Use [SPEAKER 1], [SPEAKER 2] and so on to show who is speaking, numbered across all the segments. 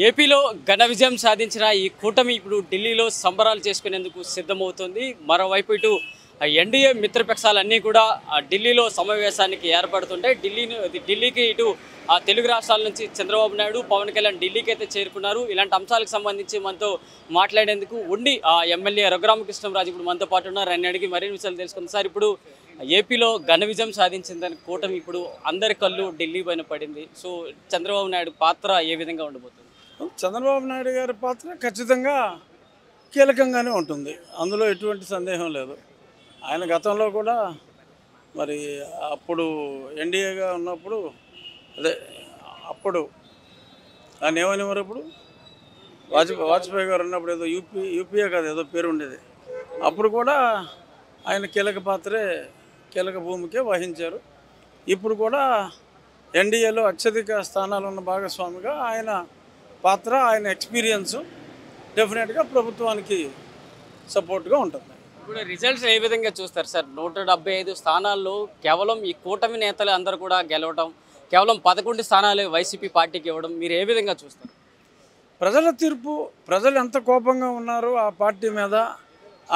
[SPEAKER 1] ఏపీలో ఘన విజయం సాధించిన ఈ కూటమి ఇప్పుడు ఢిల్లీలో సంబరాలు చేసుకునేందుకు సిద్ధమవుతుంది. మరోవైపు ఇటు ఎన్డీఏ మిత్రపక్షాలన్నీ కూడా ఢిల్లీలో సమావేశానికి ఏర్పడుతుంటాయి. ఢిల్లీకి ఇటు తెలుగు రాష్ట్రాల నుంచి చంద్రబాబు నాయుడు, పవన్ కళ్యాణ్ ఢిల్లీకి అయితే చేరుకున్నారు. ఇలాంటి అంశాలకు సంబంధించి మనతో మాట్లాడేందుకు ఉండి ఎమ్మెల్యే రఘురామకృష్ణంరాజు ఇప్పుడు మనతో పాటు ఉన్నారు. ఆయన అడిగి మరిన్ని విషయాలు తెలుసుకుంది. సార్, ఇప్పుడు ఏపీలో ఘన విజయం సాధించిందని కూటమి ఇప్పుడు అందరి కళ్ళు ఢిల్లీ పైన పడింది. సో చంద్రబాబు నాయుడు పాత్ర ఏ విధంగా ఉండబోతుంది?
[SPEAKER 2] చంద్రబాబు నాయుడు గారి పాత్ర ఖచ్చితంగా కీలకంగానే ఉంటుంది, అందులో ఎటువంటి సందేహం లేదు. ఆయన గతంలో కూడా మరి అప్పుడు ఎన్డీఏగా ఉన్నప్పుడు అప్పుడు ఆయన ఏమనేవారు, అప్పుడు వాజ్పేయి గారు ఉన్నప్పుడు ఏదో యూపీఏ కాదు ఏదో పేరు ఉండేది. అప్పుడు కూడా ఆయన కీలక భూమికే వహించారు. ఇప్పుడు కూడా ఎన్డీఏలో అత్యధిక స్థానాలు ఉన్న భాగస్వామిగా ఆయన పాత్ర, ఆయన ఎక్స్పీరియన్సు డెఫినెట్గా ప్రభుత్వానికి సపోర్ట్గా ఉంటుంది.
[SPEAKER 1] ఇప్పుడు రిజల్ట్స్ ఏ విధంగా చూస్తారు సార్? 175 స్థానాల్లో కేవలం ఈ కూటమి నేతలు అందరూ కూడా గెలవడం, కేవలం 11 స్థానాలే వైసీపీ పార్టీకి ఇవ్వడం మీరు ఏ విధంగా చూస్తారు?
[SPEAKER 2] ప్రజల తీర్పు, ప్రజలు ఎంత కోపంగా ఉన్నారు ఆ పార్టీ మీద,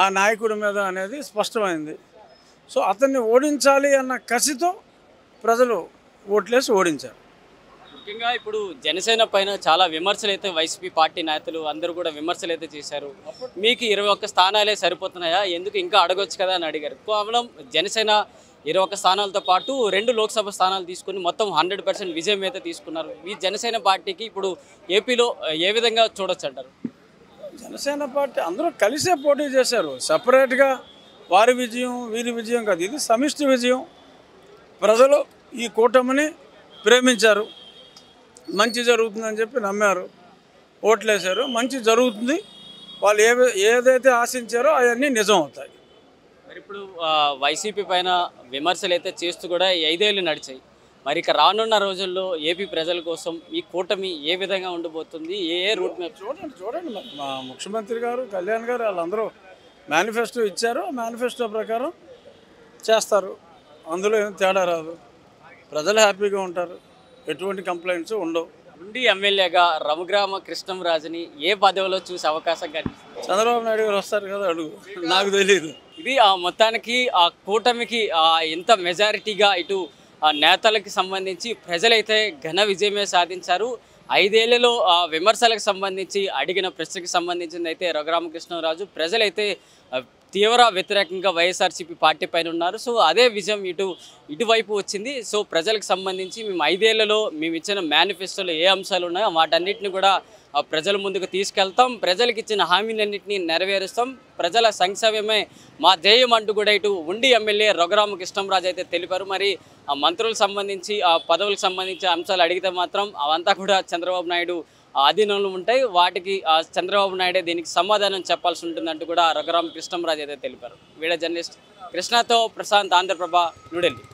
[SPEAKER 2] ఆ నాయకుడి మీద అనేది స్పష్టమైంది. సో అతన్ని ఓడించాలి అన్న కసితో ప్రజలు ఓట్లేసి ఓడించారు.
[SPEAKER 1] ముఖ్యంగా ఇప్పుడు జనసేన పైన చాలా విమర్శలు అయితే వైసీపీ పార్టీ నేతలు అందరూ కూడా విమర్శలు అయితే చేశారు. మీకు 21 స్థానాలే సరిపోతున్నాయా, ఎందుకు ఇంకా అడగొచ్చు కదా అని అడిగారు. కేవలం జనసేన 21 స్థానాలతో పాటు 2 లోక్సభ స్థానాలు తీసుకుని మొత్తం 100% విజయం అయితే తీసుకున్నారు. ఈ జనసేన పార్టీకి ఇప్పుడు ఏపీలో ఏ విధంగా చూడొచ్చు అంటారు?
[SPEAKER 2] జనసేన పార్టీ అందరూ కలిసే పోటీ చేశారు. సపరేట్గా వారి విజయం వీరి విజయం కాదు, ఇది సమిష్టి విజయం. ప్రజలు ఈ కూటమిని ప్రేమించారు, మంచి జరుగుతుందని చెప్పి నమ్మారు, ఓట్లేశారు. మంచి జరుగుతుంది, వాళ్ళు ఏదైతే ఆశించారో అవన్నీ నిజం అవుతాయి.
[SPEAKER 1] మరి ఇప్పుడు వైసీపీ పైన విమర్శలు అయితే చేస్తూ కూడా 5 ఏళ్ళు నడిచాయి. మరి ఇక రానున్న రోజుల్లో ఏపీ ప్రజల కోసం ఈ కూటమి ఏ విధంగా ఉండబోతుంది, ఏ రూట్ మ్యాప్?
[SPEAKER 2] చూడండి మా ముఖ్యమంత్రి గారు, కళ్యాణ్ గారు వాళ్ళందరూ మేనిఫెస్టో ఇచ్చారు. మేనిఫెస్టో ప్రకారం చేస్తారు, అందులో ఏం తేడా రాదు. ప్రజలు హ్యాపీగా ఉంటారు, ఎటువంటి కంప్లైంట్స్ ఉండవు.
[SPEAKER 1] ఉండి ఎమ్మెల్యేగా రఘురామకృష్ణంరాజుని ఏ పదవిలో చూసే అవకాశం కనిపిస్తుంది?
[SPEAKER 2] చంద్రబాబు నాయుడు గారు వస్తారు కదా, అడుగు, నాకు తెలియదు.
[SPEAKER 1] ఇది మొత్తానికి ఆ కూటమికి ఎంత మెజారిటీగా ఇటు నేతలకు సంబంధించి ప్రజలైతే ఘన విజయమే సాధించారు. 5 ఏళ్లలో విమర్శలకు సంబంధించి అడిగిన ప్రశ్నకు సంబంధించింది అయితే రఘురామకృష్ణరాజు ప్రజలైతే తీవ్ర వ్యతిరేకంగా వైఎస్ఆర్సీపీ పార్టీ పైన ఉన్నారు. సో అదే విజయం ఇటువైపు వచ్చింది. సో ప్రజలకు సంబంధించి మేము 5 ఏళ్లలో మేము ఇచ్చిన మేనిఫెస్టోలో ఏ అంశాలు ఉన్నాయో వాటన్నిటిని కూడా ప్రజల ముందుకు తీసుకెళ్తాం, ప్రజలకు ఇచ్చిన హామీలన్నింటినీ నెరవేరుస్తాం, ప్రజల సంక్షేమమే మా ధ్యేయం అంటూ కూడా ఇటు ఉండి ఎమ్మెల్యే రఘురామకృష్ణంరాజు అయితే తెలిపారు. మరి ఆ మంత్రులకు సంబంధించి ఆ పదవులకు సంబంధించి అంశాలు అడిగితే మాత్రం అవంతా కూడా చంద్రబాబు నాయుడు ఆధీనంలో ఉంటాయి, వాటికి చంద్రబాబు నాయుడే దీనికి సమాధానం చెప్పాల్సి ఉంటుందంటూ కూడా రఘురామకృష్ణంరాజు అయితే తెలిపారు. వీడియో జర్నలిస్ట్ కృష్ణతో ప్రశాంత్, ఆంధ్రప్రభ, న్యూఢిల్లీ.